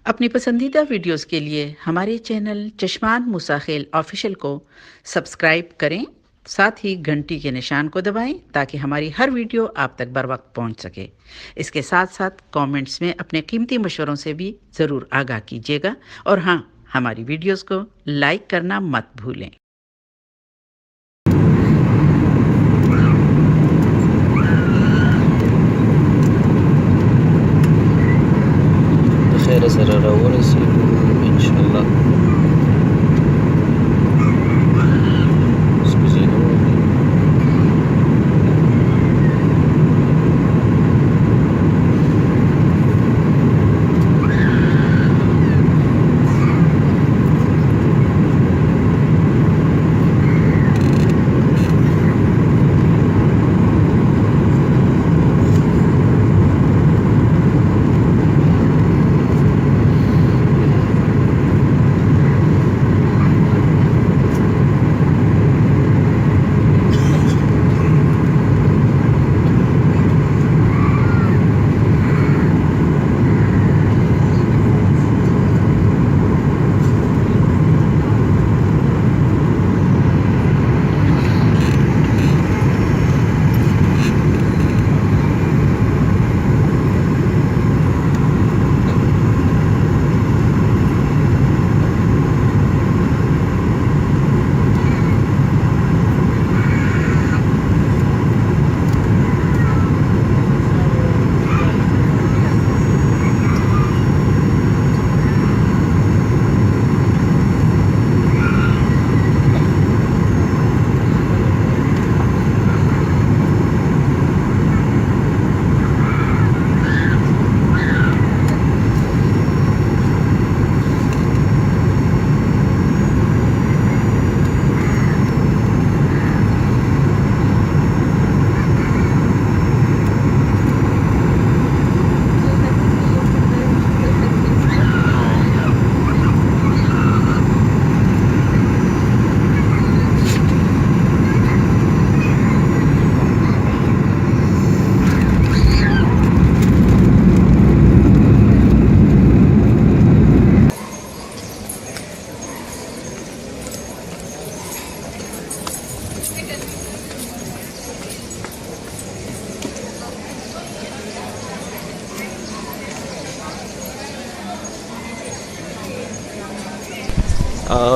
अपनी पसंदीदा वीडियोस के लिए हमारे चैनल चश्मान मुसाखिल ऑफिशियल को सब्सक्राइब करें। साथ ही घंटी के निशान को दबाएं ताकि हमारी हर वीडियो आप तक बर वक्त पहुंच सके। इसके साथ साथ कमेंट्स में अपने कीमती मशवरों से भी ज़रूर आगाह कीजिएगा और हाँ, हमारी वीडियोस को लाइक करना मत भूलें। خیر سره راورسېږو انشاءالله.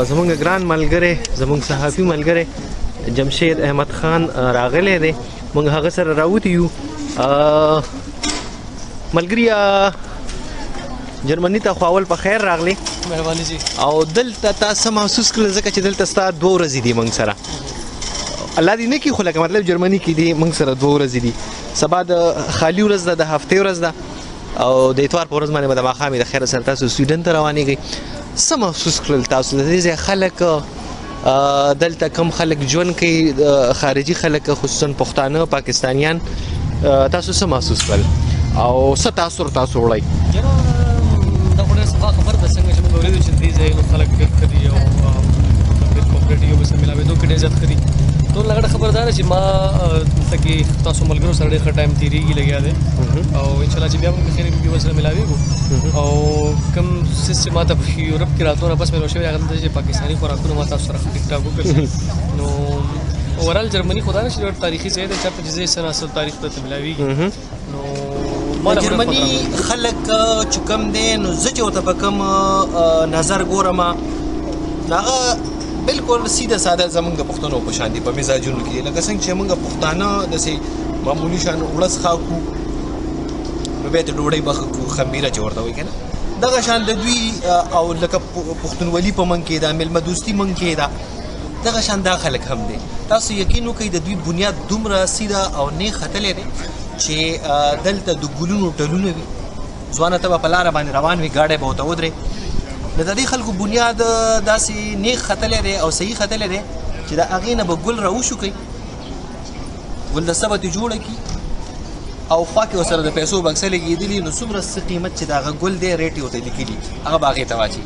زمونږ ګران ملګری زمونږ صحافي ملګری جمشید احمد خان راغلی دی. موږ هغه سره راوتي یو. ملګري جرمني ته خو اول په خیر راغلی. مهرباني جی. او دلته تاسو محسوس کړل ځکه چې دلته ستا 2 ورځې دي موږ سره. الله دې نه کړي خو لکه مطلب جرمني کې دي موږ سره 2 ورځې دي. سبا د خالي ورځ ده، د هفتې ورځ ده او د اتوار په ورځ باندې به د ماښامې د خیر سره تاسو سویډن ته روانېږئ. څه محسوس کړل تاسو د دې ځای خلک دلته کم خلک ژوند کوي، خارجي خلک خصوصا پښتانه پاکستانیان، تاسو څه محسوس کړل او څه تاثر تاسو وړئ؟ دا خو ډېر صفا خبر ده څنګه چې موږ اورېدو چې دې ځای نو خلک ډېر ښه دي او ډېر کوپریټیو به سره ملاوېدو کې ډېر زیات ښه دي. ټول لږ خبر ده چې ما دلته کې تاسو ملګرو سره ډېر ښه ټایم تېرېږي لګیا دی او انشاءالله چې بیا موږ خیر به سره ملاوېږو او کوم څه چې ما ته په یورپ کې راتلو نه بس مې شوی هغه دلته چې پاکستاني خوراکونه ما تاسو سره ټیک ټاک وکړل. نو اورال جرمني خو دا نه چې ډېر تاریخي ځای دی چې په دې سره اصل تاریخ ته ملاوېږي. نو جرمني خلک چې کوم دی نو زه چې ورته په کوم نظر ګورم هغه بالکل سیده ساده زمونږ د پښتنو په شان دي په مزاجونو کې. لکه څنګه چې موږ پښتانه داسې معمولي شان ورځ خاکو نو بیا د ډوډۍ به خو خمیره چې ورته وایي که نه دغه شان د دوی او لکه پښتونولي په منځ کې ده، میلمه دوستي منځ کې ده، دغه شان دا خلک هم دي. تاسو یقین وکړئ د دوی بنیاد دومره سیده او نیغ ختلی دی چې دلته د ګلونو ټلونه وي، ځوانه ته به په لاره باندې روان وي، ګاډی به ورته ودرې. د دې خلکو بنیاد داسې نیغ ختلی دی او صحیح ختلی دی چې د هغې نه به ګل راوشوکئ، ګلدسته به ترې جوړه کړي او خوا کې ورسره د پیسو بکسه لګېدلي، نو څومره څه قیمت چې د هغه ګل دی ریټ یې ورته لیکلي هغه به هغې ته واچي.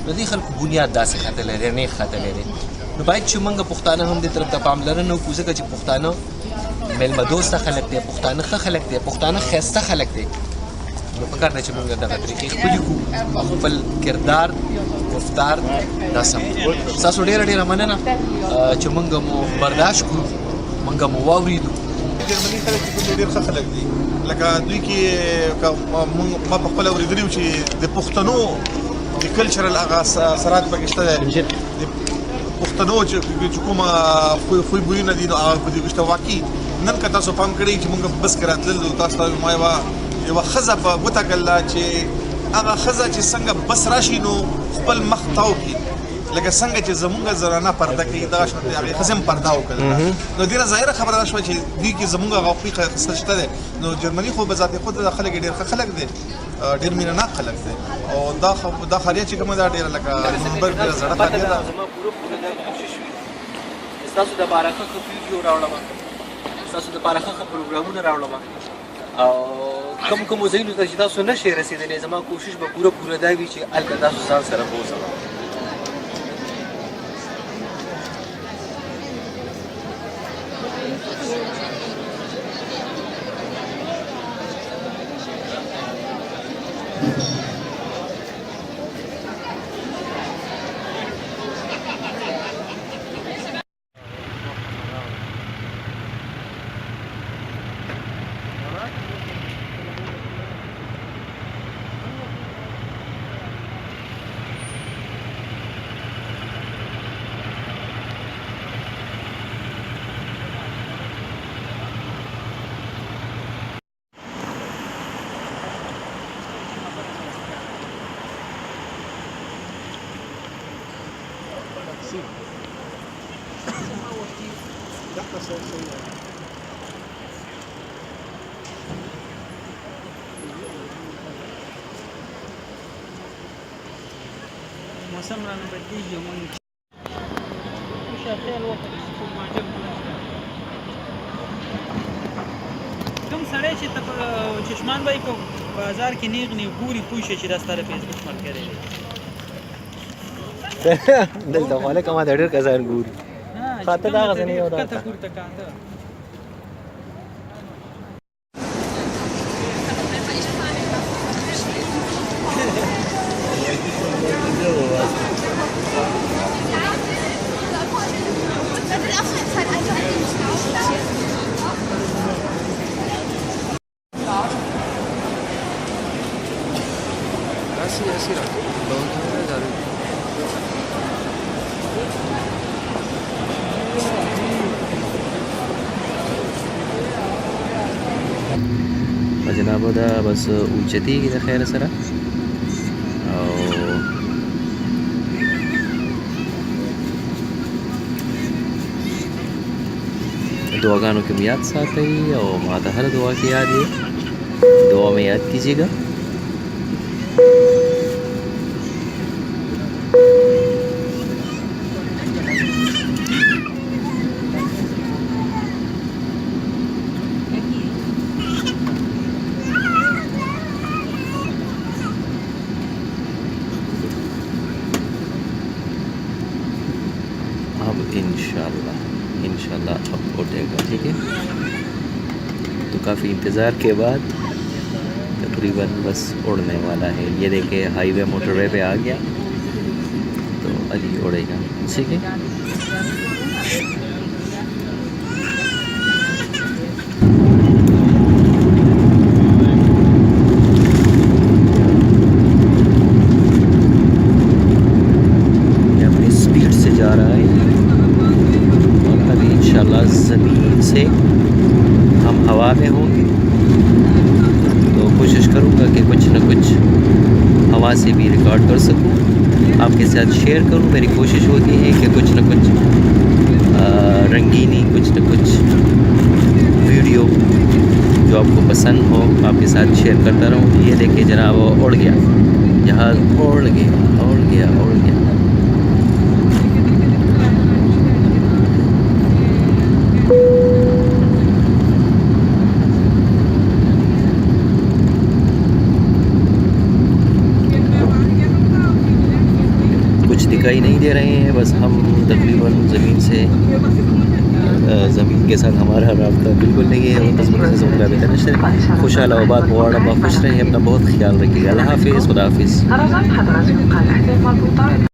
نو دې خلکو بنیاد داسې ختلی دی، نیغ ختلی دی. نو باید چې موږ پښتانه هم دې طرف ته پاملرنه وکړو ځکه چې پښتانه میلمه دوسته خلک دی، پښتانه ښه خلک دی، پښتانه ښایسته خلک دی. نو په کار نه چې موږ دغه طریقې خپلې کړو او خپل کردار گفتار دا سم تاسو ډېره مننه چې موږ مو برداشت کړو موږ مو واورېدو. جرمني خلک چې ډېر ښه خلک دي لکه دوی کې ما په خپل اورېدلي وو چې د پښتنو د کلچرل هغه اثرات پکې شته دی د پښتنو چې کومه خوی بویونه دي نو هغه په دې کې شته. واقعي نن که تاسو پام کړئ چې موږ بس کې راتلل تاسو ته ما یوه ښځه په وټاکله چې هغه ښځه چې څنګه بس راشي نو خپل مخ تاو کړي لکه څنګه چې زمونږ زنانه پرده کوي دغه شان هغې ښځې هم پرده وکړله. نو ډېره ظاهره خبره دا شوه چې دوی کې زمونږ هغه خوی شته دی. نو جرمني خو به ذات خود د خلک ډېر ښه خلک دی ډېر مینه ناک خلک دی او دا خاریه چې کومه دا ډېره لکه نمبر ډېره زړه خاریه ده. زما پوره کوشش وي ستاسو دپاره ښه ویډیو راوړم ستاسو دپاره ښه پروګرامونه راوړم او کوم ځایونو ته چې تاسو نه شئ رسېدلی زما کوشش به پوره دا وي چې هلته تاسو ځان سره بوځم. موسم رانه بدلیږي مونږ شاخیل وخت کوم سړی چې چشمان به په بازار کې نیغ ګوري پوه شي چې دا ستا د فیسبوک ملګری دی. دلته خو هلکه ما ته ډېر کسان ګوري خاطر دغسې نه یو دا کته پورته کاته جنابو دا بس اوچتیږي د خیر سره او دعاګانو کې یاد ساتئ او ما ته هر دعا کې یاد یې دعا में याद कीजिएगा. अब इंशाल्लाह अब उठेगा. ठीक है तो काफ़ी इंतज़ार के बाद तकरीबन बस उड़ने वाला है. ये देखिए हाईवे मोटरवे पे आ गया तो अभी उड़ेगा. ठीक है अपनी स्पीड से जा रहा है और अभी इंशाल्लाह ज़मीन से हम हवा में होंगे तो कोशिश करूँगा कि कुछ न कुछ हवा से भी रिकॉर्ड कर सकूँ आपके साथ शेयर करूँ. मेरी कोशिश होती है कि कुछ न कुछ रंगीनी कुछ न कुछ वीडियो जो आपको पसंद हो आपके साथ शेयर करता रहूँ. ये देखिए जनाब वो उड़ गया जहाज़ उड़ गया. दिखाई नहीं दे रहे हैं बस हम तकरीबन ज़मीन से ज़मीन के साथ हमारा रब्ता बिल्कुल नहीं है और ज़मीन से मुताबिक खुशहाल आबाद मुबारक खुश रहिए, अपना बहुत ख्याल रखिएगा। अल्लाह हाफिज़, खुदा हाफिज़।